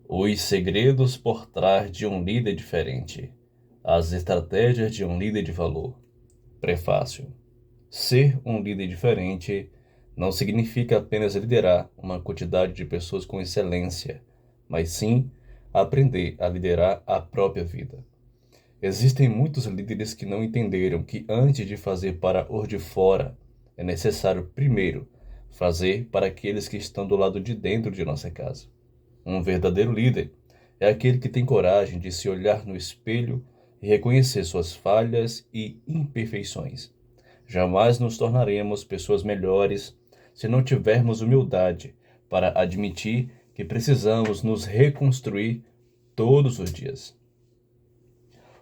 Os segredos por trás de um líder diferente. As estratégias de um líder de valor. Prefácio. Ser um líder diferente não significa apenas liderar uma quantidade de pessoas com excelência, mas sim aprender a liderar a própria vida. Existem muitos líderes que não entenderam que antes de fazer para os de fora, é necessário primeiro fazer para aqueles que estão do lado de dentro de nossa casa. Um verdadeiro líder é aquele que tem coragem de se olhar no espelho e reconhecer suas falhas e imperfeições. Jamais nos tornaremos pessoas melhores se não tivermos humildade para admitir que precisamos nos reconstruir todos os dias.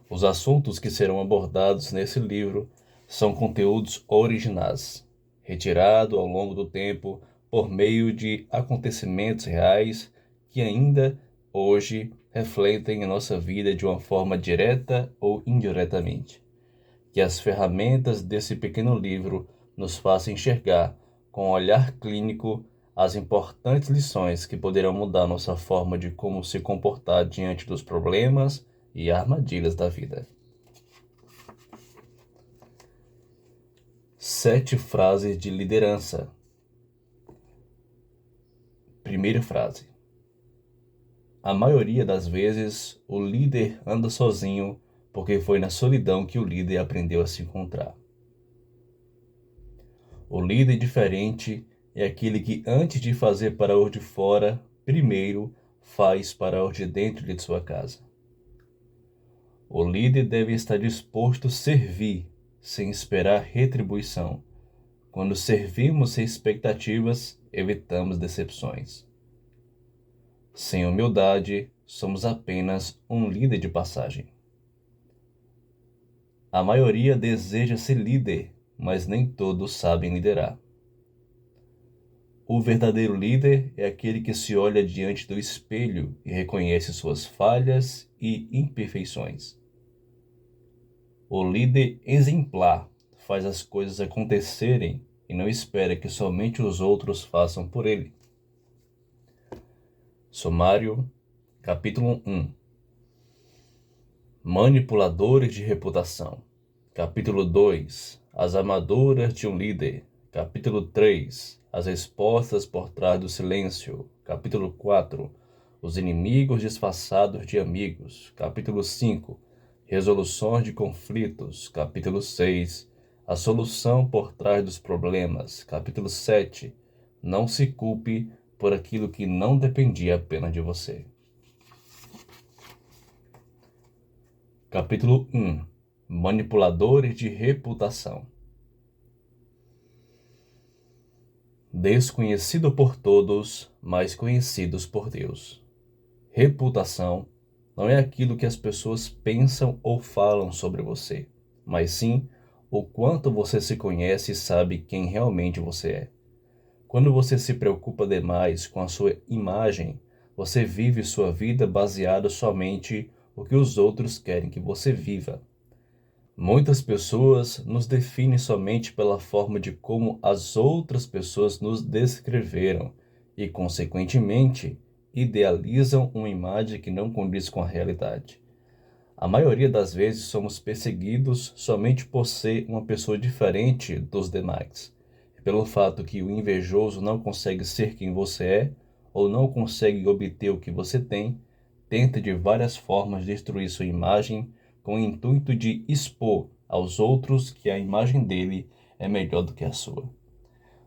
Os assuntos que serão abordados nesse livro são conteúdos originais, retirados ao longo do tempo por meio de acontecimentos reais que ainda hoje refletem em nossa vida de uma forma direta ou indiretamente. Que as ferramentas desse pequeno livro nos façam enxergar, com um olhar clínico, as importantes lições que poderão mudar nossa forma de como se comportar diante dos problemas e armadilhas da vida. 7 frases de liderança. Primeira frase. A maioria das vezes, o líder anda sozinho porque foi na solidão que o líder aprendeu a se encontrar. O líder diferente é aquele que, antes de fazer para os de fora, primeiro faz para os de dentro de sua casa. O líder deve estar disposto a servir, sem esperar retribuição. Quando servimos sem expectativas, evitamos decepções. Sem humildade, somos apenas um líder de passagem. A maioria deseja ser líder, mas nem todos sabem liderar. O verdadeiro líder é aquele que se olha diante do espelho e reconhece suas falhas e imperfeições. O líder exemplar faz as coisas acontecerem e não espera que somente os outros façam por ele. Sumário, capítulo 1. Manipuladores de reputação. Capítulo 2. As armaduras de um líder. Capítulo 3. As respostas por trás do silêncio. Capítulo 4. Os inimigos disfarçados de amigos. Capítulo 5. Resoluções de conflitos. Capítulo 6. A solução por trás dos problemas. Capítulo 7. Não se culpe por aquilo que não dependia apenas de você. Capítulo 1. Manipuladores de reputação. Desconhecido por todos, mas conhecidos por Deus. Reputação não é aquilo que as pessoas pensam ou falam sobre você, mas sim o quanto você se conhece e sabe quem realmente você é. Quando você se preocupa demais com a sua imagem, você vive sua vida baseada somente no que os outros querem que você viva. Muitas pessoas nos definem somente pela forma de como as outras pessoas nos descreveram e, consequentemente, idealizam uma imagem que não condiz com a realidade. A maioria das vezes somos perseguidos somente por ser uma pessoa diferente dos demais, pelo fato que o invejoso não consegue ser quem você é ou não consegue obter o que você tem, tenta de várias formas destruir sua imagem com o intuito de expor aos outros que a imagem dele é melhor do que a sua.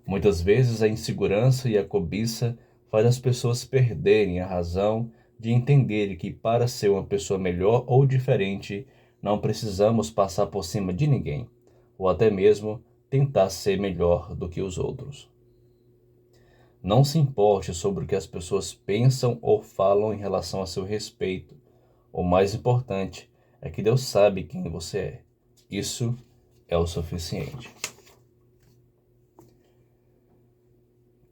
Muitas vezes a insegurança e a cobiça faz as pessoas perderem a razão de entenderem que para ser uma pessoa melhor ou diferente, não precisamos passar por cima de ninguém, ou até mesmo tentar ser melhor do que os outros. Não se importe sobre o que as pessoas pensam ou falam em relação a seu respeito. O mais importante é que Deus sabe quem você é. Isso é o suficiente.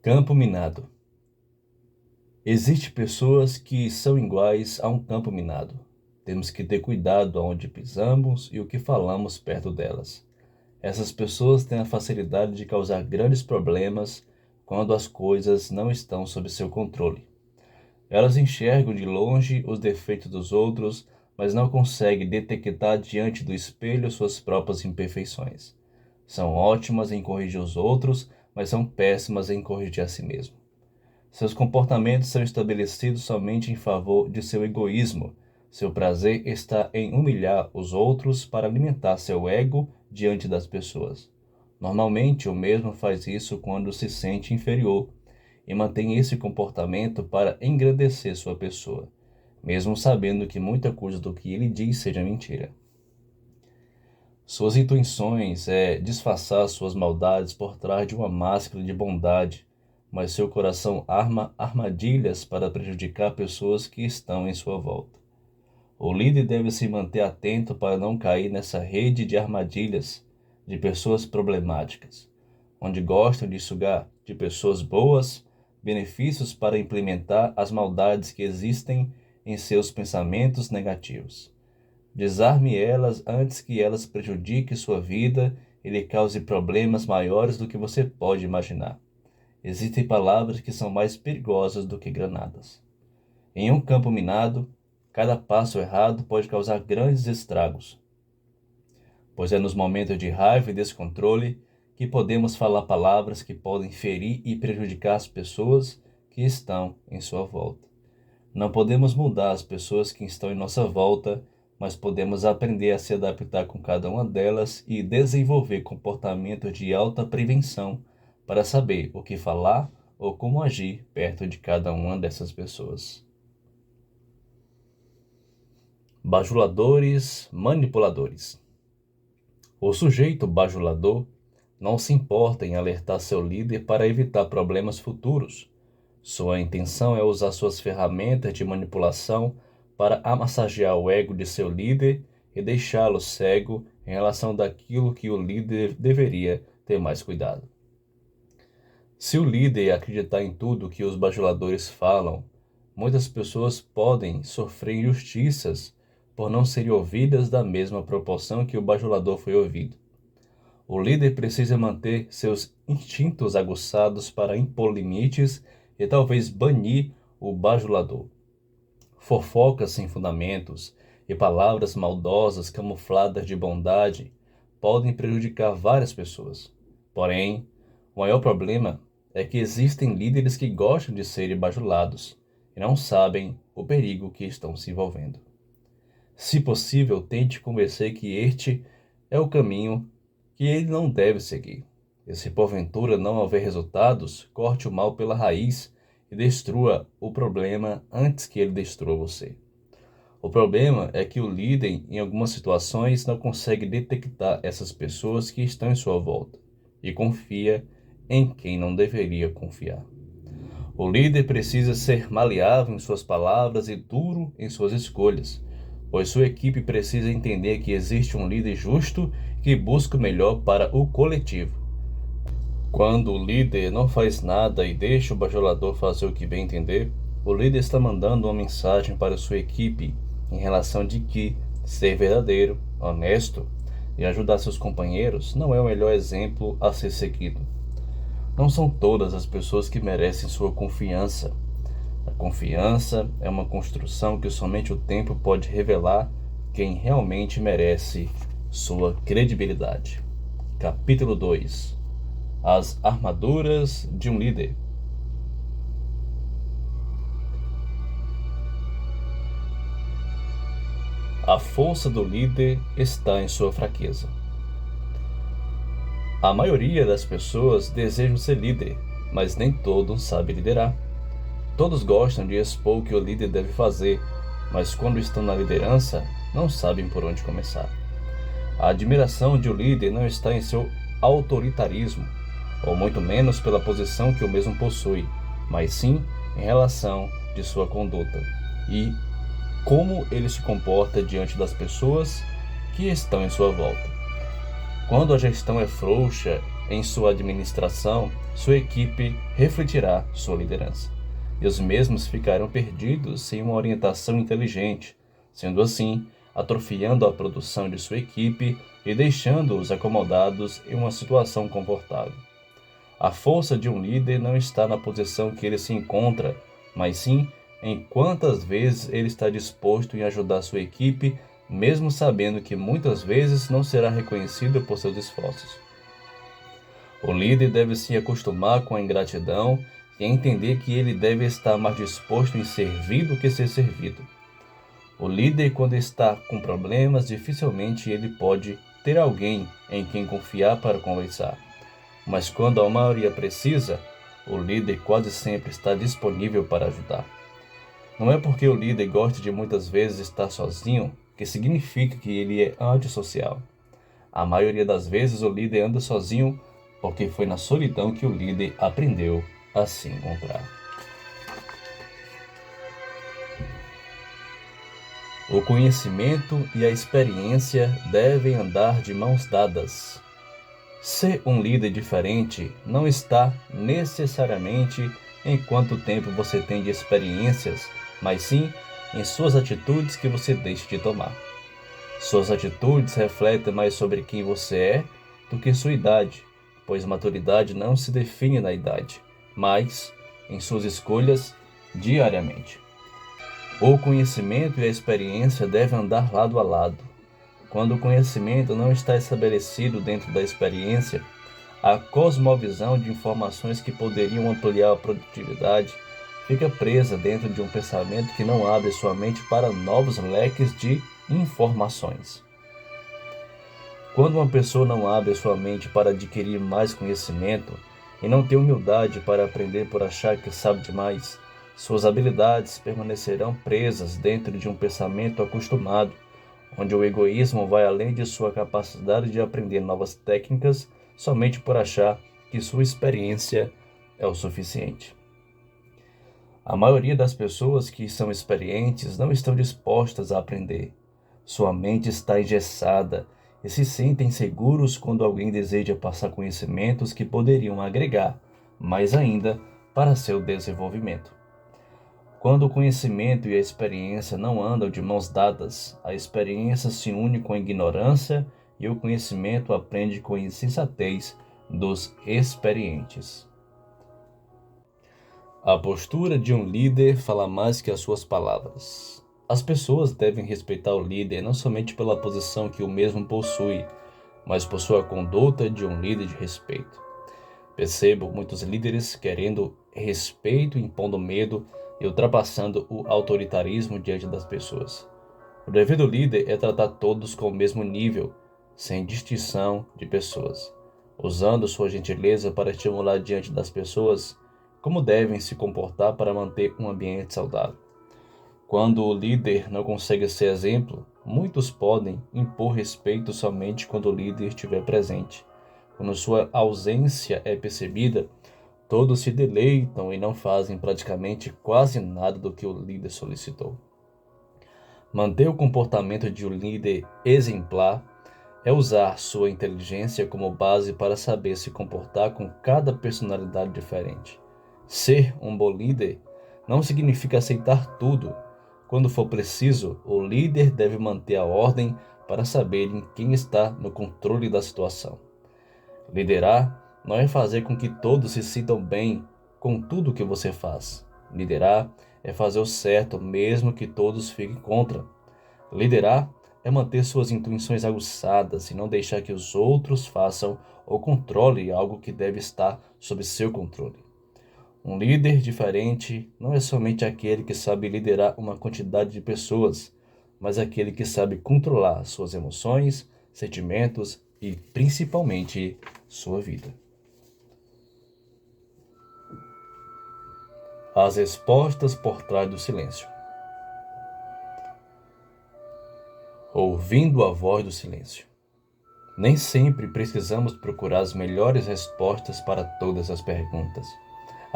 Campo minado. Existem pessoas que são iguais a um campo minado. Temos que ter cuidado aonde pisamos e o que falamos perto delas. Essas pessoas têm a facilidade de causar grandes problemas quando as coisas não estão sob seu controle. Elas enxergam de longe os defeitos dos outros, mas não conseguem detectar diante do espelho suas próprias imperfeições. São ótimas em corrigir os outros, mas são péssimas em corrigir a si mesmo. Seus comportamentos são estabelecidos somente em favor de seu egoísmo. Seu prazer está em humilhar os outros para alimentar seu ego diante das pessoas. Normalmente, o mesmo faz isso quando se sente inferior e mantém esse comportamento para engrandecer sua pessoa, mesmo sabendo que muita coisa do que ele diz seja mentira. Suas intenções é disfarçar suas maldades por trás de uma máscara de bondade, mas seu coração arma armadilhas para prejudicar pessoas que estão em sua volta. O líder deve se manter atento para não cair nessa rede de armadilhas de pessoas problemáticas, onde gostam de sugar de pessoas boas benefícios para implementar as maldades que existem em seus pensamentos negativos. Desarme elas antes que elas prejudiquem sua vida e lhe cause problemas maiores do que você pode imaginar. Existem palavras que são mais perigosas do que granadas. Em um campo minado, cada passo errado pode causar grandes estragos, pois é nos momentos de raiva e descontrole que podemos falar palavras que podem ferir e prejudicar as pessoas que estão em sua volta. Não podemos mudar as pessoas que estão em nossa volta, mas podemos aprender a se adaptar com cada uma delas e desenvolver comportamentos de alta prevenção para saber o que falar ou como agir perto de cada uma dessas pessoas. Bajuladores, manipuladores. O sujeito bajulador não se importa em alertar seu líder para evitar problemas futuros. Sua intenção é usar suas ferramentas de manipulação para amassagear o ego de seu líder e deixá-lo cego em relação daquilo que o líder deveria ter mais cuidado. Se o líder acreditar em tudo que os bajuladores falam, muitas pessoas podem sofrer injustiças por não serem ouvidas da mesma proporção que o bajulador foi ouvido. O líder precisa manter seus instintos aguçados para impor limites e talvez banir o bajulador. Fofocas sem fundamentos e palavras maldosas camufladas de bondade podem prejudicar várias pessoas. Porém, o maior problema é que existem líderes que gostam de serem bajulados e não sabem o perigo que estão se envolvendo. Se possível, tente convencer que este é o caminho que ele não deve seguir. E se porventura não houver resultados, corte o mal pela raiz e destrua o problema antes que ele destrua você. O problema é que o líder, em algumas situações, não consegue detectar essas pessoas que estão em sua volta e confia em quem não deveria confiar. O líder precisa ser maleável em suas palavras e duro em suas escolhas, pois sua equipe precisa entender que existe um líder justo que busca o melhor para o coletivo. Quando o líder não faz nada e deixa o bajulador fazer o que bem entender, o líder está mandando uma mensagem para sua equipe em relação de que ser verdadeiro, honesto e ajudar seus companheiros não é o melhor exemplo a ser seguido. Não são todas as pessoas que merecem sua confiança. A confiança é uma construção que somente o tempo pode revelar quem realmente merece sua credibilidade. Capítulo 2. As armaduras de um líder. A força do líder está em sua fraqueza. A maioria das pessoas desejam ser líder, mas nem todos sabem liderar. Todos gostam de expor o que o líder deve fazer, mas quando estão na liderança, não sabem por onde começar. A admiração de um líder não está em seu autoritarismo, ou muito menos pela posição que o mesmo possui, mas sim em relação de sua conduta e como ele se comporta diante das pessoas que estão em sua volta. Quando a gestão é frouxa em sua administração, sua equipe refletirá sua liderança, e os mesmos ficarão perdidos sem uma orientação inteligente, sendo assim, atrofiando a produção de sua equipe e deixando-os acomodados em uma situação confortável. A força de um líder não está na posição que ele se encontra, mas sim em quantas vezes ele está disposto em ajudar sua equipe, mesmo sabendo que muitas vezes não será reconhecido por seus esforços. O líder deve se acostumar com a ingratidão e entender que ele deve estar mais disposto em servir do que ser servido. O líder, quando está com problemas, dificilmente ele pode ter alguém em quem confiar para conversar. Mas quando a maioria precisa, o líder quase sempre está disponível para ajudar. Não é porque o líder gosta de muitas vezes estar sozinho que significa que ele é antissocial. A maioria das vezes o líder anda sozinho porque foi na solidão que o líder aprendeu a se encontrar. O conhecimento e a experiência devem andar de mãos dadas. Ser um líder diferente não está necessariamente em quanto tempo você tem de experiências, mas sim em suas atitudes que você deixa de tomar. Suas atitudes refletem mais sobre quem você é do que sua idade, pois maturidade não se define na idade, mas em suas escolhas diariamente. O conhecimento e a experiência devem andar lado a lado. Quando o conhecimento não está estabelecido dentro da experiência, a cosmovisão de informações que poderiam ampliar a produtividade fica presa dentro de um pensamento que não abre sua mente para novos leques de informações. Quando uma pessoa não abre sua mente para adquirir mais conhecimento e não tem humildade para aprender por achar que sabe demais, suas habilidades permanecerão presas dentro de um pensamento acostumado, onde o egoísmo vai além de sua capacidade de aprender novas técnicas somente por achar que sua experiência é o suficiente. A maioria das pessoas que são experientes não estão dispostas a aprender. Sua mente está engessada e se sentem seguros quando alguém deseja passar conhecimentos que poderiam agregar, mais ainda, para seu desenvolvimento. Quando o conhecimento e a experiência não andam de mãos dadas, a experiência se une com a ignorância e o conhecimento aprende com a insensatez dos experientes. A postura de um líder fala mais que as suas palavras. As pessoas devem respeitar o líder não somente pela posição que o mesmo possui, mas por sua conduta de um líder de respeito. Percebo muitos líderes querendo respeito, impondo medo e ultrapassando o autoritarismo diante das pessoas. O dever do líder é tratar todos com o mesmo nível, sem distinção de pessoas, usando sua gentileza para estimular diante das pessoas como devem se comportar para manter um ambiente saudável. Quando o líder não consegue ser exemplo, muitos podem impor respeito somente quando o líder estiver presente. Quando sua ausência é percebida, todos se deleitam e não fazem praticamente quase nada do que o líder solicitou. Manter o comportamento de um líder exemplar é usar sua inteligência como base para saber se comportar com cada personalidade diferente. Ser um bom líder não significa aceitar tudo. Quando for preciso, o líder deve manter a ordem para saber em quem está no controle da situação. Liderar não é fazer com que todos se sintam bem com tudo que você faz. Liderar é fazer o certo mesmo que todos fiquem contra. Liderar é manter suas intuições aguçadas e não deixar que os outros façam ou controlem algo que deve estar sob seu controle. Um líder diferente não é somente aquele que sabe liderar uma quantidade de pessoas, mas aquele que sabe controlar suas emoções, sentimentos e, principalmente, sua vida. As respostas por trás do silêncio. Ouvindo a voz do silêncio. Nem sempre precisamos procurar as melhores respostas para todas as perguntas.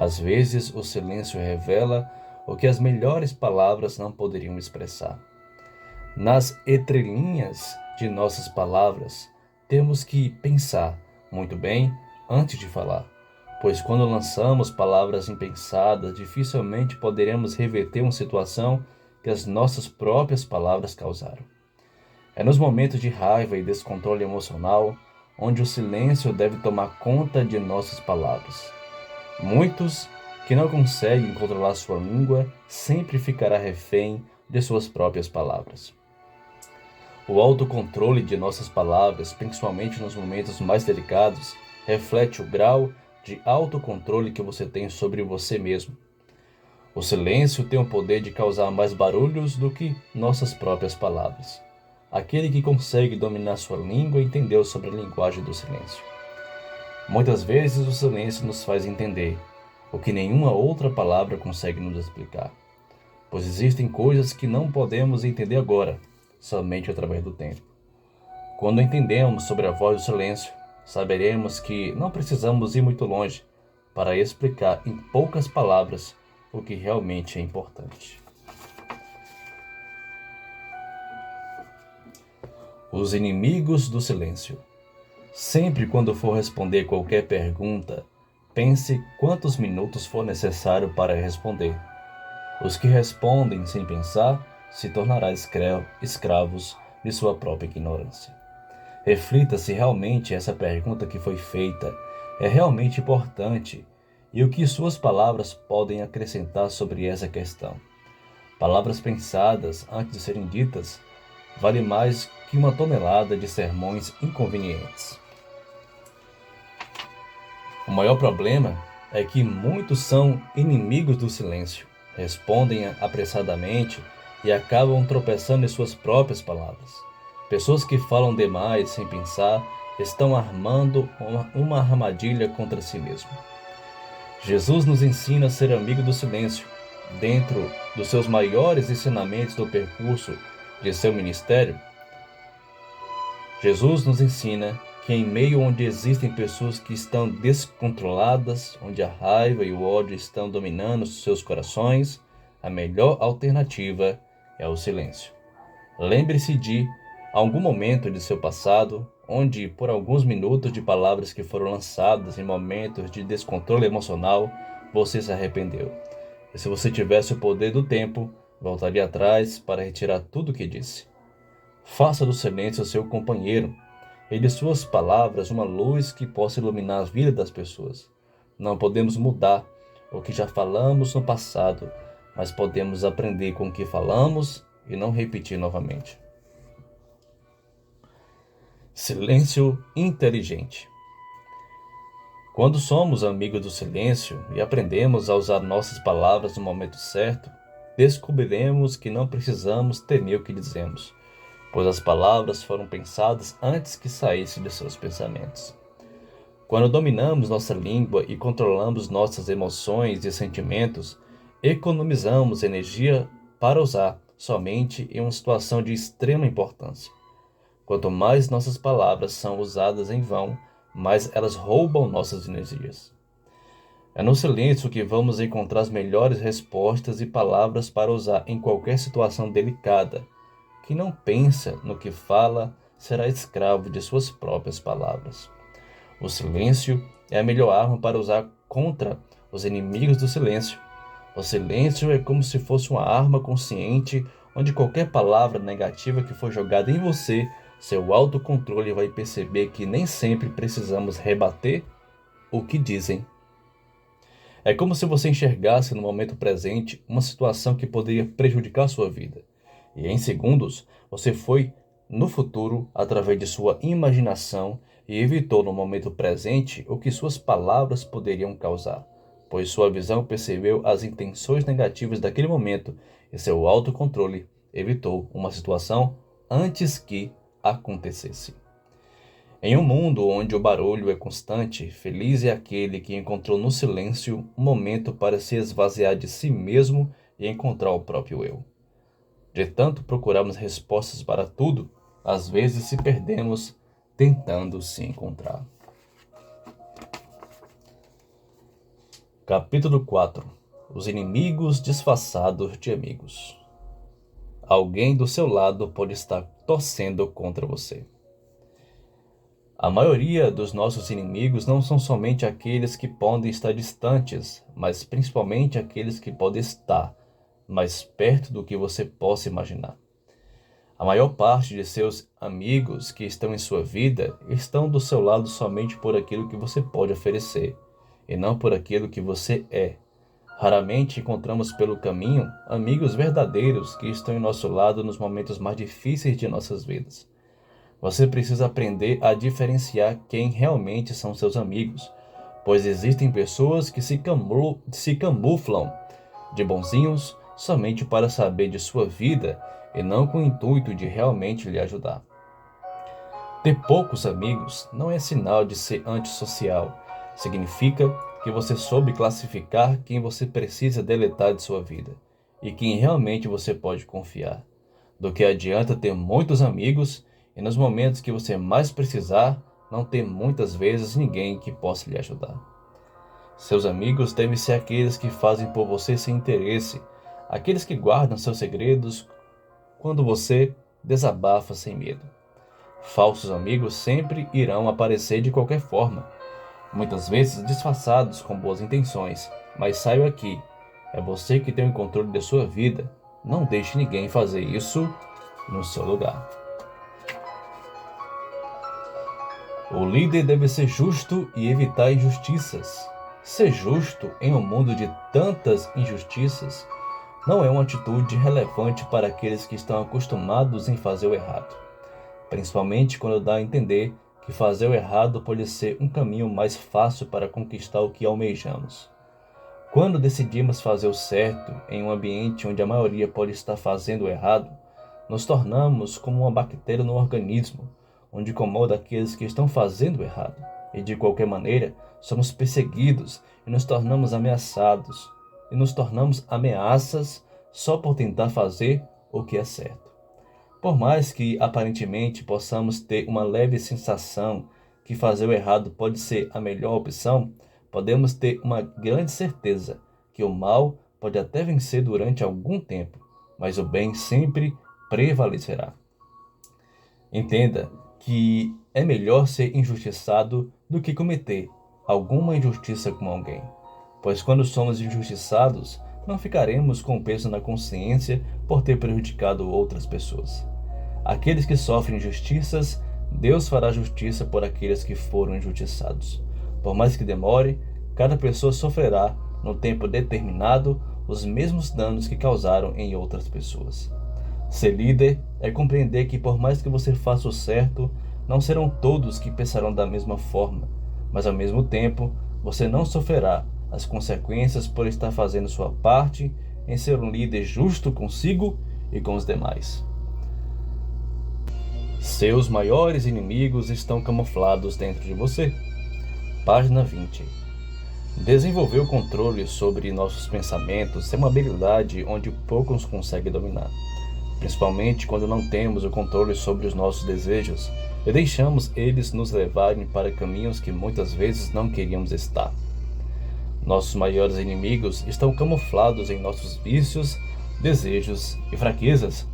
Às vezes, o silêncio revela o que as melhores palavras não poderiam expressar. Nas entrelinhas de nossas palavras, temos que pensar muito bem antes de falar, pois quando lançamos palavras impensadas, dificilmente poderemos reverter uma situação que as nossas próprias palavras causaram. É nos momentos de raiva e descontrole emocional onde o silêncio deve tomar conta de nossas palavras. Muitos que não consegue controlar sua língua sempre ficará refém de suas próprias palavras. O autocontrole de nossas palavras, principalmente nos momentos mais delicados, reflete o grau de autocontrole que você tem sobre você mesmo. O silêncio tem o poder de causar mais barulhos do que nossas próprias palavras. Aquele que consegue dominar sua língua entendeu sobre a linguagem do silêncio. Muitas vezes o silêncio nos faz entender o que nenhuma outra palavra consegue nos explicar, pois existem coisas que não podemos entender agora, somente através do tempo. Quando entendemos sobre a voz do silêncio, saberemos que não precisamos ir muito longe para explicar em poucas palavras o que realmente é importante. Os inimigos do silêncio. Sempre quando for responder qualquer pergunta, pense quantos minutos for necessário para responder. Os que respondem sem pensar se tornarão escravos de sua própria ignorância. Reflita se realmente essa pergunta que foi feita é realmente importante e o que suas palavras podem acrescentar sobre essa questão. Palavras pensadas antes de serem ditas vale mais que uma tonelada de sermões inconvenientes. O maior problema é que muitos são inimigos do silêncio, respondem apressadamente e acabam tropeçando em suas próprias palavras. Pessoas que falam demais sem pensar estão armando uma armadilha contra si mesmo. Jesus nos ensina a ser amigo do silêncio. Dentro dos seus maiores ensinamentos do percurso de seu ministério, Jesus nos ensina que em meio onde existem pessoas que estão descontroladas, onde a raiva e o ódio estão dominando seus corações, a melhor alternativa é o silêncio. Lembre-se de algum momento de seu passado, onde por alguns minutos de palavras que foram lançadas em momentos de descontrole emocional, você se arrependeu. E se você tivesse o poder do tempo, voltaria atrás para retirar tudo o que disse. Faça do silêncio seu companheiro e de suas palavras uma luz que possa iluminar a vida das pessoas. Não podemos mudar o que já falamos no passado, mas podemos aprender com o que falamos e não repetir novamente. Silêncio inteligente. Quando somos amigos do silêncio e aprendemos a usar nossas palavras no momento certo, descobriremos que não precisamos temer o que dizemos, pois as palavras foram pensadas antes que saíssem de seus pensamentos. Quando dominamos nossa língua e controlamos nossas emoções e sentimentos, economizamos energia para usar somente em uma situação de extrema importância. Quanto mais nossas palavras são usadas em vão, mais elas roubam nossas energias. É no silêncio que vamos encontrar as melhores respostas e palavras para usar em qualquer situação delicada. Quem não pensa no que fala será escravo de suas próprias palavras. O silêncio é a melhor arma para usar contra os inimigos do silêncio. O silêncio é como se fosse uma arma consciente, onde qualquer palavra negativa que for jogada em você, seu autocontrole vai perceber que nem sempre precisamos rebater o que dizem. É como se você enxergasse no momento presente uma situação que poderia prejudicar sua vida. E em segundos, você foi no futuro através de sua imaginação e evitou no momento presente o que suas palavras poderiam causar, pois sua visão percebeu as intenções negativas daquele momento e seu autocontrole evitou uma situação antes que acontecesse. Em um mundo onde o barulho é constante, feliz é aquele que encontrou no silêncio um momento para se esvaziar de si mesmo e encontrar o próprio eu. De tanto procurarmos respostas para tudo, às vezes se perdemos tentando se encontrar. Capítulo 4. Os inimigos disfarçados de amigos. Alguém do seu lado pode estar torcendo contra você. A maioria dos nossos inimigos não são somente aqueles que podem estar distantes, mas principalmente aqueles que podem estar mais perto do que você possa imaginar. A maior parte de seus amigos que estão em sua vida estão do seu lado somente por aquilo que você pode oferecer, e não por aquilo que você é. Raramente encontramos pelo caminho amigos verdadeiros que estão em nosso lado nos momentos mais difíceis de nossas vidas. Você precisa aprender a diferenciar quem realmente são seus amigos, pois existem pessoas que se camuflam de bonzinhos somente para saber de sua vida e não com o intuito de realmente lhe ajudar. Ter poucos amigos não é sinal de ser antissocial. Significa que você soube classificar quem você precisa deletar de sua vida e quem realmente você pode confiar. Do que adianta ter muitos amigos e nos momentos que você mais precisar, não ter muitas vezes ninguém que possa lhe ajudar. Seus amigos devem ser aqueles que fazem por você sem interesse, aqueles que guardam seus segredos quando você desabafa sem medo. Falsos amigos sempre irão aparecer de qualquer forma, muitas vezes disfarçados com boas intenções, mas saiba que é você que tem o controle de sua vida. Não deixe ninguém fazer isso no seu lugar. O líder deve ser justo e evitar injustiças. Ser justo em um mundo de tantas injustiças não é uma atitude relevante para aqueles que estão acostumados em fazer o errado, principalmente quando dá a entender que fazer o errado pode ser um caminho mais fácil para conquistar o que almejamos. Quando decidimos fazer o certo em um ambiente onde a maioria pode estar fazendo o errado, nos tornamos como uma bactéria no organismo, onde incomoda aqueles que estão fazendo o errado, e de qualquer maneira somos perseguidos e nos tornamos ameaças só por tentar fazer o que é certo. Por mais que aparentemente possamos ter uma leve sensação que fazer o errado pode ser a melhor opção, podemos ter uma grande certeza que o mal pode até vencer durante algum tempo, mas o bem sempre prevalecerá. Entenda que é melhor ser injustiçado do que cometer alguma injustiça com alguém, pois quando somos injustiçados, não ficaremos com peso na consciência por ter prejudicado outras pessoas. Aqueles que sofrem injustiças, Deus fará justiça por aqueles que foram injustiçados. Por mais que demore, cada pessoa sofrerá, no tempo determinado, os mesmos danos que causaram em outras pessoas. Ser líder é compreender que por mais que você faça o certo, não serão todos que pensarão da mesma forma, mas ao mesmo tempo, você não sofrerá as consequências por estar fazendo sua parte em ser um líder justo consigo e com os demais. Seus maiores inimigos estão camuflados dentro de você. Página 20. Desenvolver o controle sobre nossos pensamentos é uma habilidade onde poucos conseguem dominar, principalmente quando não temos o controle sobre os nossos desejos e deixamos eles nos levarem para caminhos que muitas vezes não queríamos estar. Nossos maiores inimigos estão camuflados em nossos vícios, desejos e fraquezas.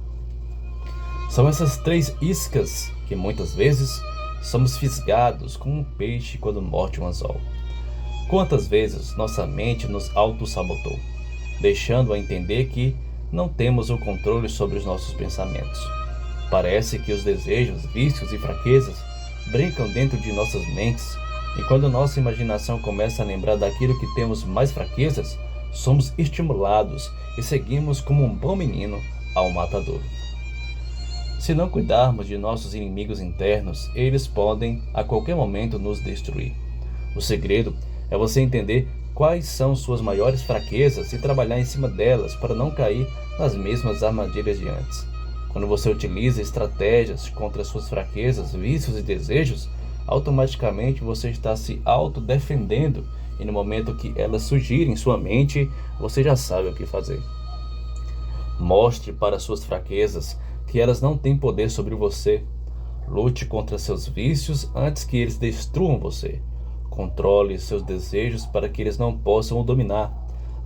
São essas 3 iscas que muitas vezes somos fisgados como um peixe quando morde um anzol. Quantas vezes nossa mente nos auto-sabotou, deixando a entender que não temos o controle sobre os nossos pensamentos. Parece que os desejos, vícios e fraquezas brincam dentro de nossas mentes, e quando nossa imaginação começa a lembrar daquilo que temos mais fraquezas, somos estimulados e seguimos como um bom menino ao matadouro. Se não cuidarmos de nossos inimigos internos, eles podem a qualquer momento nos destruir. O segredo é você entender quais são suas maiores fraquezas e trabalhar em cima delas para não cair nas mesmas armadilhas de antes. Quando você utiliza estratégias contra suas fraquezas, vícios e desejos, automaticamente você está se autodefendendo e no momento que elas surgirem em sua mente, você já sabe o que fazer. Mostre para suas fraquezas que elas não têm poder sobre você. Lute contra seus vícios antes que eles destruam você. Controle seus desejos para que eles não possam o dominar.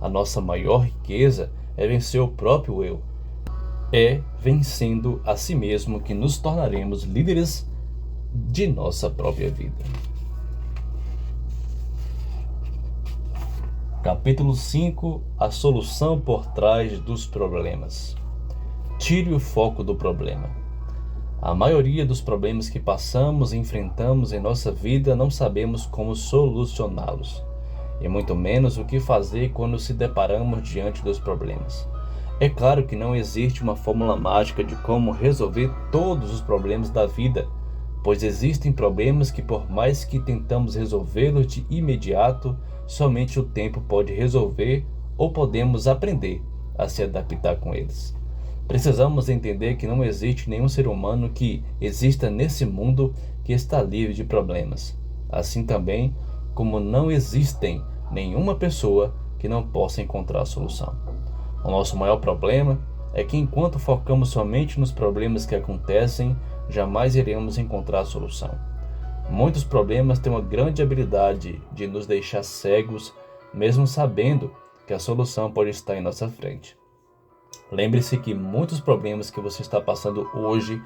A nossa maior riqueza é vencer o próprio eu. É vencendo a si mesmo que nos tornaremos líderes de nossa própria vida. Capítulo 5. A solução por trás dos problemas. Tire o foco do problema. A maioria dos problemas que passamos e enfrentamos em nossa vida não sabemos como solucioná-los. e muito menos o que fazer quando se deparamos diante dos problemas. É claro que não existe uma fórmula mágica de como resolver todos os problemas da vida, pois existem problemas que, por mais que tentamos resolvê-los de imediato, somente o tempo pode resolver ou podemos aprender a se adaptar com eles. Precisamos entender que não existe nenhum ser humano que exista nesse mundo que está livre de problemas, assim também como não existem nenhuma pessoa que não possa encontrar a solução. O nosso maior problema é que enquanto focamos somente nos problemas que acontecem, jamais iremos encontrar a solução. Muitos problemas têm uma grande habilidade de nos deixar cegos, mesmo sabendo que a solução pode estar em nossa frente. Lembre-se que muitos problemas que você está passando hoje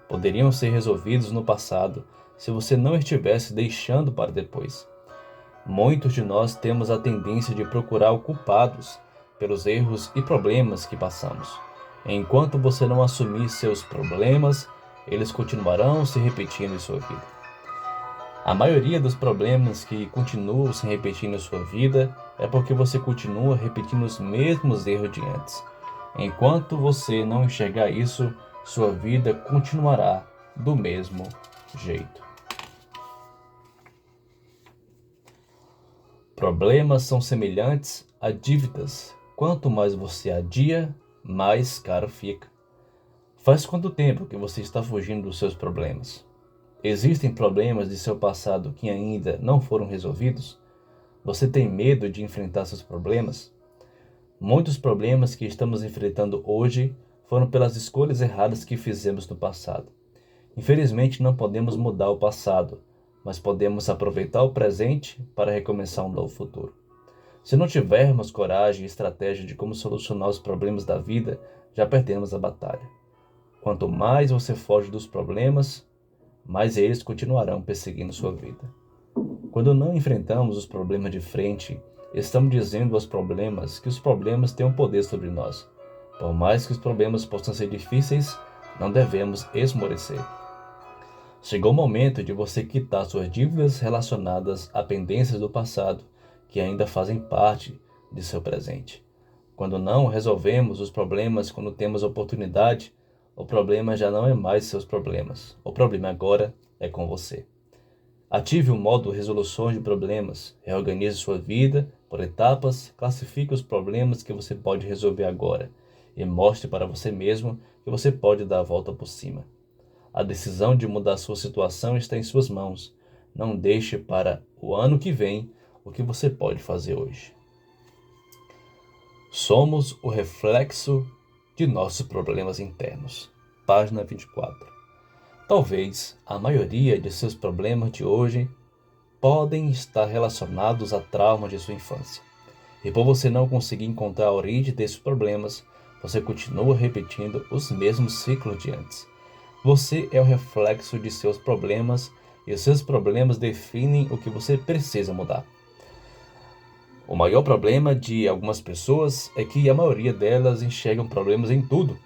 poderiam ser resolvidos no passado se você não estivesse deixando para depois. Muitos de nós temos a tendência de procurar culpados pelos erros e problemas que passamos. Enquanto você não assumir seus problemas, eles continuarão se repetindo em sua vida. A maioria dos problemas que continuam se repetindo em sua vida é porque você continua repetindo os mesmos erros de antes. Enquanto você não enxergar isso, sua vida continuará do mesmo jeito. Problemas são semelhantes a dívidas. Quanto mais você adia, mais caro fica. Faz quanto tempo que você está fugindo dos seus problemas? Existem problemas de seu passado que ainda não foram resolvidos? Você tem medo de enfrentar seus problemas? Muitos problemas que estamos enfrentando hoje foram pelas escolhas erradas que fizemos no passado. Infelizmente, não podemos mudar o passado, mas podemos aproveitar o presente para recomeçar um novo futuro. Se não tivermos coragem e estratégia de como solucionar os problemas da vida, já perdemos a batalha. Quanto mais você foge dos problemas, mais eles continuarão perseguindo sua vida. Quando não enfrentamos os problemas de frente, estamos dizendo aos problemas que os problemas têm um poder sobre nós. Por mais que os problemas possam ser difíceis, não devemos esmorecer. Chegou o momento de você quitar suas dívidas relacionadas a pendências do passado que ainda fazem parte de seu presente. Quando não resolvemos os problemas quando temos oportunidade, o problema já não é mais seus problemas. O problema agora é com você. Ative o modo resoluções de problemas, reorganize sua vida por etapas, classifique os problemas que você pode resolver agora e mostre para você mesmo que você pode dar a volta por cima. A decisão de mudar sua situação está em suas mãos. Não deixe para o ano que vem o que você pode fazer hoje. Somos o reflexo de nossos problemas internos. Página 24. Talvez a maioria de seus problemas de hoje podem estar relacionados a traumas de sua infância. E por você não conseguir encontrar a origem desses problemas, você continua repetindo os mesmos ciclos de antes. Você é o reflexo de seus problemas e os seus problemas definem o que você precisa mudar. O maior problema de algumas pessoas é que a maioria delas enxergam problemas em tudo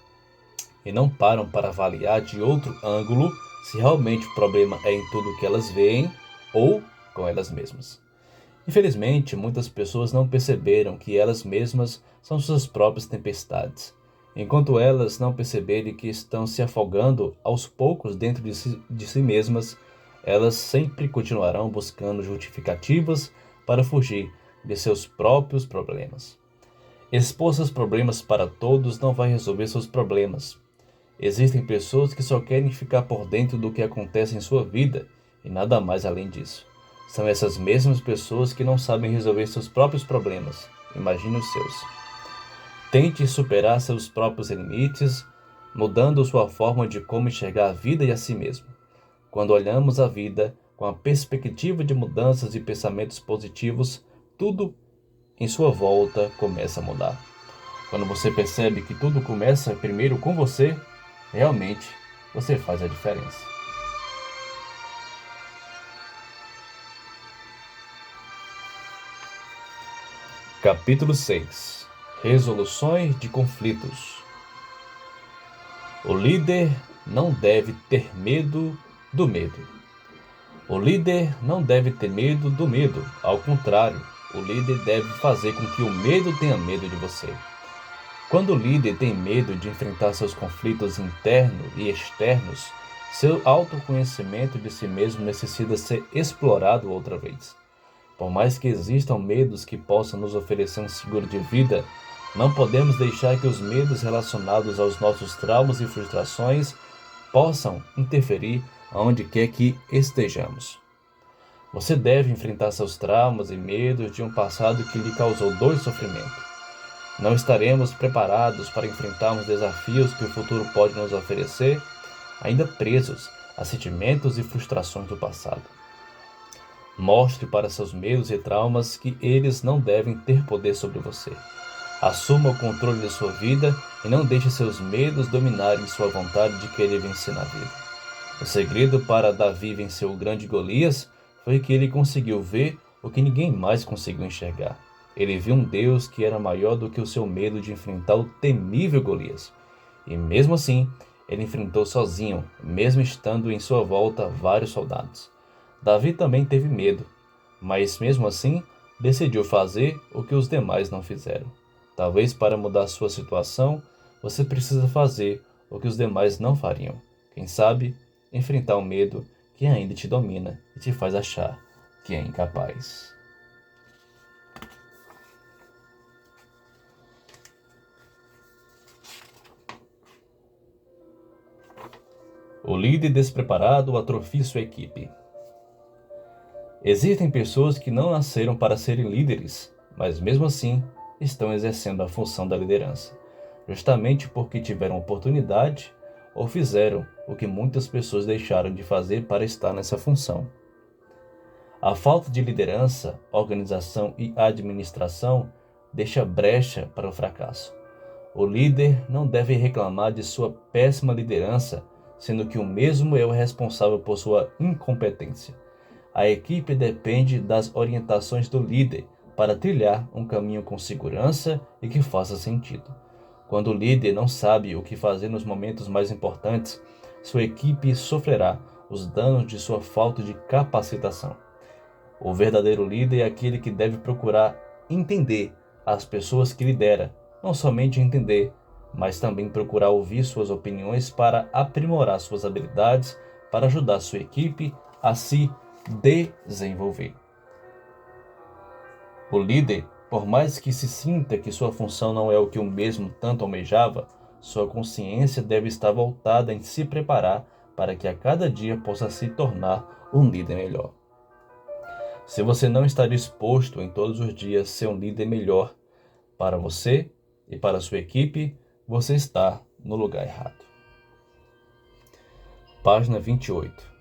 e não param para avaliar de outro ângulo se realmente o problema é em tudo que elas veem ou com elas mesmas. Infelizmente, muitas pessoas não perceberam que elas mesmas são suas próprias tempestades. Enquanto elas não perceberem que estão se afogando aos poucos dentro de si mesmas, elas sempre continuarão buscando justificativas para fugir de seus próprios problemas. Expor seus problemas para todos não vai resolver seus problemas. Existem pessoas que só querem ficar por dentro do que acontece em sua vida e nada mais além disso. São essas mesmas pessoas que não sabem resolver seus próprios problemas. Imagine os seus. Tente superar seus próprios limites, mudando sua forma de como enxergar a vida e a si mesmo. Quando olhamos a vida com a perspectiva de mudanças e pensamentos positivos, tudo em sua volta começa a mudar. Quando você percebe que tudo começa primeiro com você, realmente você faz a diferença. Capítulo 6. Resoluções de conflitos. O líder não deve ter medo do medo. O líder não deve ter medo do medo, ao contrário, o líder deve fazer com que o medo tenha medo de você. Quando o líder tem medo de enfrentar seus conflitos internos e externos, seu autoconhecimento de si mesmo necessita ser explorado outra vez. Por mais que existam medos que possam nos oferecer um seguro de vida, não podemos deixar que os medos relacionados aos nossos traumas e frustrações possam interferir aonde quer que estejamos. Você deve enfrentar seus traumas e medos de um passado que lhe causou dor e sofrimento. Não estaremos preparados para enfrentarmos desafios que o futuro pode nos oferecer, ainda presos a sentimentos e frustrações do passado. Mostre para seus medos e traumas que eles não devem ter poder sobre você. Assuma o controle de sua vida e não deixe seus medos dominarem sua vontade de querer vencer na vida. O segredo para Davi vencer o grande Golias foi que ele conseguiu ver o que ninguém mais conseguiu enxergar. Ele viu um Deus que era maior do que o seu medo de enfrentar o temível Golias. E mesmo assim, ele enfrentou sozinho, mesmo estando em sua volta vários soldados. Davi também teve medo, mas mesmo assim, decidiu fazer o que os demais não fizeram. Talvez para mudar sua situação, você precisa fazer o que os demais não fariam. Quem sabe, enfrentar o medo que ainda te domina e te faz achar que é incapaz. O líder despreparado atrofia sua equipe. Existem pessoas que não nasceram para serem líderes, mas mesmo assim estão exercendo a função da liderança, justamente porque tiveram oportunidade ou fizeram o que muitas pessoas deixaram de fazer para estar nessa função. A falta de liderança, organização e administração deixa brecha para o fracasso. O líder não deve reclamar de sua péssima liderança, sendo que o mesmo é o responsável por sua incompetência. A equipe depende das orientações do líder para trilhar um caminho com segurança e que faça sentido. Quando o líder não sabe o que fazer nos momentos mais importantes, sua equipe sofrerá os danos de sua falta de capacitação. O verdadeiro líder é aquele que deve procurar entender as pessoas que lidera, não somente entender, mas também procurar ouvir suas opiniões para aprimorar suas habilidades, para ajudar sua equipe a se desenvolver. O líder, por mais que se sinta que sua função não é o que o mesmo tanto almejava, sua consciência deve estar voltada em se preparar para que a cada dia possa se tornar um líder melhor. Se você não está disposto em todos os dias ser um líder melhor para você e para a sua equipe, você está no lugar errado. Página 28.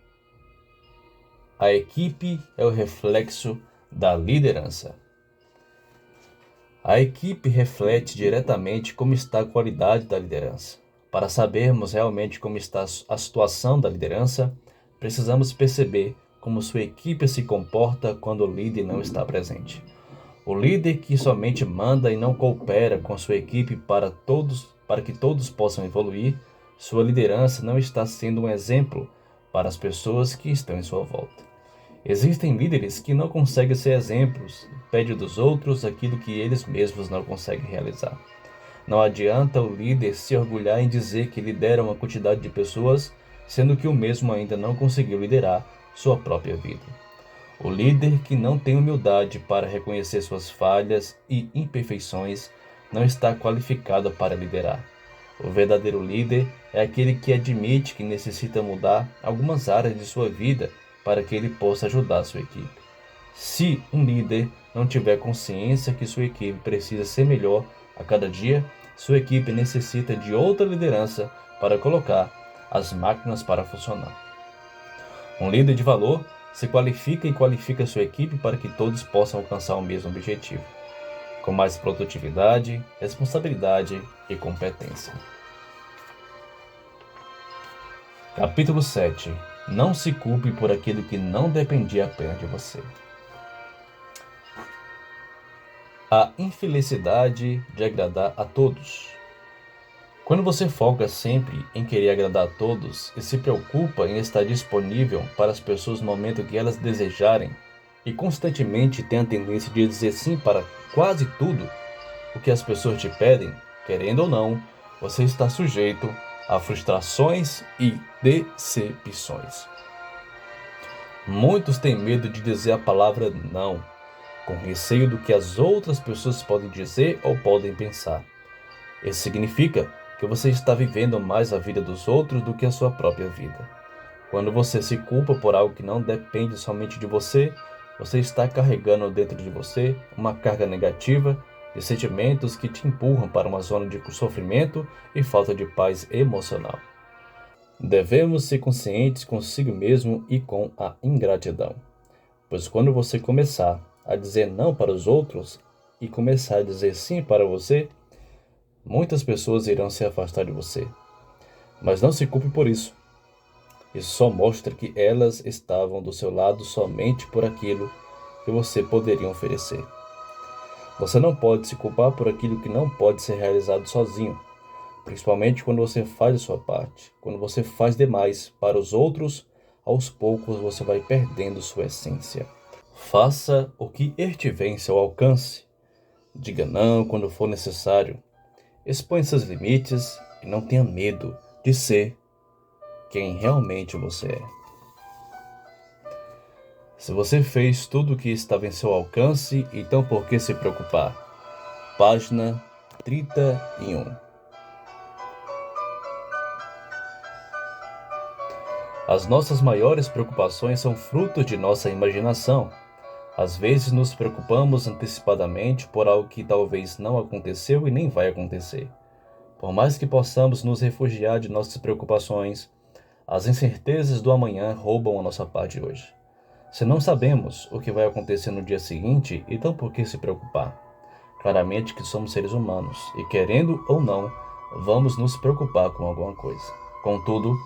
A equipe é o reflexo da liderança. A equipe reflete diretamente como está a qualidade da liderança. Para sabermos realmente como está a situação da liderança, precisamos perceber como sua equipe se comporta quando o líder não está presente. O líder que somente manda e não coopera com sua equipe para que todos possam evoluir, sua liderança não está sendo um exemplo para as pessoas que estão em sua volta. Existem líderes que não conseguem ser exemplos, pedem dos outros aquilo que eles mesmos não conseguem realizar. Não adianta o líder se orgulhar em dizer que lidera uma quantidade de pessoas, sendo que o mesmo ainda não conseguiu liderar sua própria vida. O líder que não tem humildade para reconhecer suas falhas e imperfeições não está qualificado para liderar. O verdadeiro líder é aquele que admite que necessita mudar algumas áreas de sua vida para que ele possa ajudar sua equipe. Se um líder não tiver consciência que sua equipe precisa ser melhor a cada dia, sua equipe necessita de outra liderança para colocar as máquinas para funcionar. Um líder de valor se qualifica e qualifica sua equipe para que todos possam alcançar o mesmo objetivo, com mais produtividade, responsabilidade e competência. Capítulo 7. Não se culpe por aquilo que não dependia apenas de você. A infelicidade de agradar a todos. Quando você foca sempre em querer agradar a todos e se preocupa em estar disponível para as pessoas no momento que elas desejarem, e constantemente tem a tendência de dizer sim para quase tudo o que as pessoas te pedem, querendo ou não, você está sujeito a frustrações e decepções. Muitos têm medo de dizer a palavra não, com receio do que as outras pessoas podem dizer ou podem pensar. Isso significa que você está vivendo mais a vida dos outros do que a sua própria vida. Quando você se culpa por algo que não depende somente de você, você está carregando dentro de você uma carga negativa de sentimentos que te empurram para uma zona de sofrimento e falta de paz emocional. Devemos ser conscientes consigo mesmo e com a ingratidão, pois quando você começar a dizer não para os outros e começar a dizer sim para você, muitas pessoas irão se afastar de você. Mas não se culpe por isso. Isso só mostra que elas estavam do seu lado somente por aquilo que você poderia oferecer. Você não pode se culpar por aquilo que não pode ser realizado sozinho, principalmente quando você faz a sua parte. Quando você faz demais para os outros, aos poucos você vai perdendo sua essência. Faça o que estiver em seu alcance. Diga não quando for necessário. Exponha seus limites e não tenha medo de ser quem realmente você é. Se você fez tudo o que estava em seu alcance, então por que se preocupar? Página 31. As nossas maiores preocupações são frutos de nossa imaginação. Às vezes nos preocupamos antecipadamente por algo que talvez não aconteceu e nem vai acontecer. Por mais que possamos nos refugiar de nossas preocupações, as incertezas do amanhã roubam a nossa paz de hoje. Se não sabemos o que vai acontecer no dia seguinte, então por que se preocupar? Claramente que somos seres humanos e, querendo ou não, vamos nos preocupar com alguma coisa. Contudo,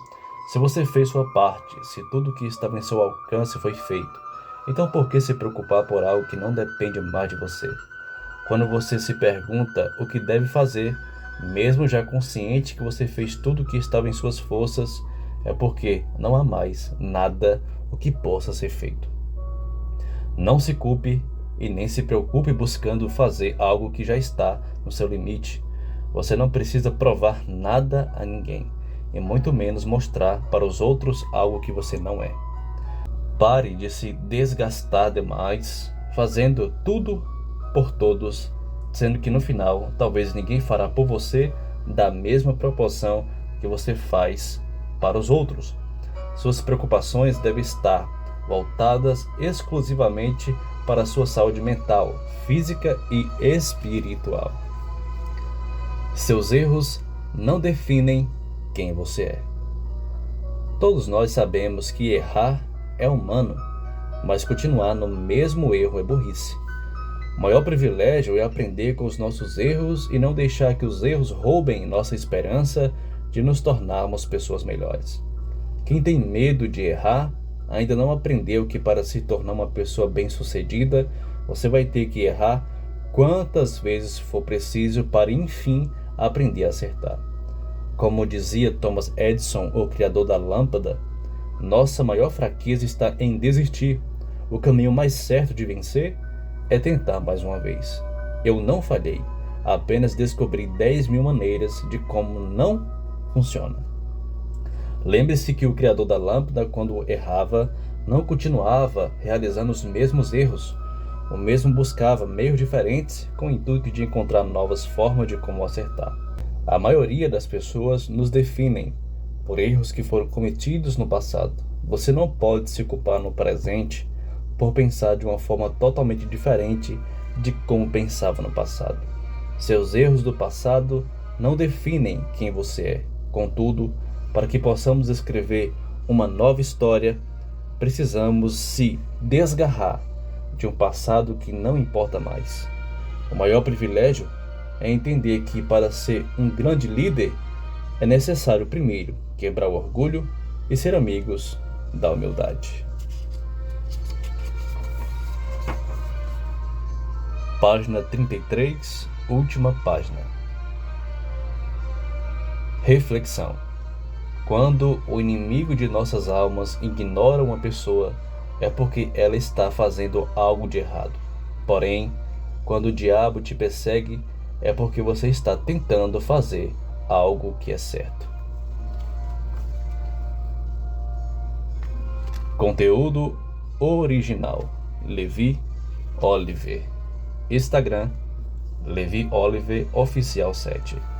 se você fez sua parte, se tudo o que estava em seu alcance foi feito, então por que se preocupar por algo que não depende mais de você? Quando você se pergunta o que deve fazer, mesmo já consciente que você fez tudo o que estava em suas forças, é porque não há mais nada o que possa ser feito. Não se culpe e nem se preocupe buscando fazer algo que já está no seu limite. Você não precisa provar nada a ninguém, e muito menos mostrar para os outros algo que você não é. Pare de se desgastar demais, fazendo tudo por todos, sendo que no final talvez ninguém fará por você da mesma proporção que você faz para os outros. Suas preocupações devem estar voltadas exclusivamente para a sua saúde mental, física e espiritual. Seus erros não definem quem você é. Todos nós sabemos que errar é humano, mas continuar no mesmo erro é burrice. O maior privilégio é aprender com os nossos erros e não deixar que os erros roubem nossa esperança de nos tornarmos pessoas melhores. Quem tem medo de errar ainda não aprendeu que para se tornar uma pessoa bem-sucedida, você vai ter que errar quantas vezes for preciso para, enfim, aprender a acertar. Como dizia Thomas Edison, o criador da lâmpada, nossa maior fraqueza está em desistir. O caminho mais certo de vencer é tentar mais uma vez. Eu não falhei, apenas descobri 10.000 maneiras de como não funciona. Lembre-se que o criador da lâmpada, quando errava, não continuava realizando os mesmos erros. O mesmo buscava meios diferentes com o intuito de encontrar novas formas de como acertar. A maioria das pessoas nos definem por erros que foram cometidos no passado. Você não pode se culpar no presente por pensar de uma forma totalmente diferente de como pensava no passado. Seus erros do passado não definem quem você é. Contudo, para que possamos escrever uma nova história, precisamos se desgarrar de um passado que não importa mais. O maior privilégio é entender que para ser um grande líder é necessário primeiro quebrar o orgulho e ser amigos da humildade. Página 33, última página. Reflexão. Quando o inimigo de nossas almas ignora uma pessoa, é porque ela está fazendo algo de errado. Porém, quando o diabo te persegue, é porque você está tentando fazer algo que é certo. Conteúdo original: Levi Oliver. Instagram: Levi Oliver Oficial 7.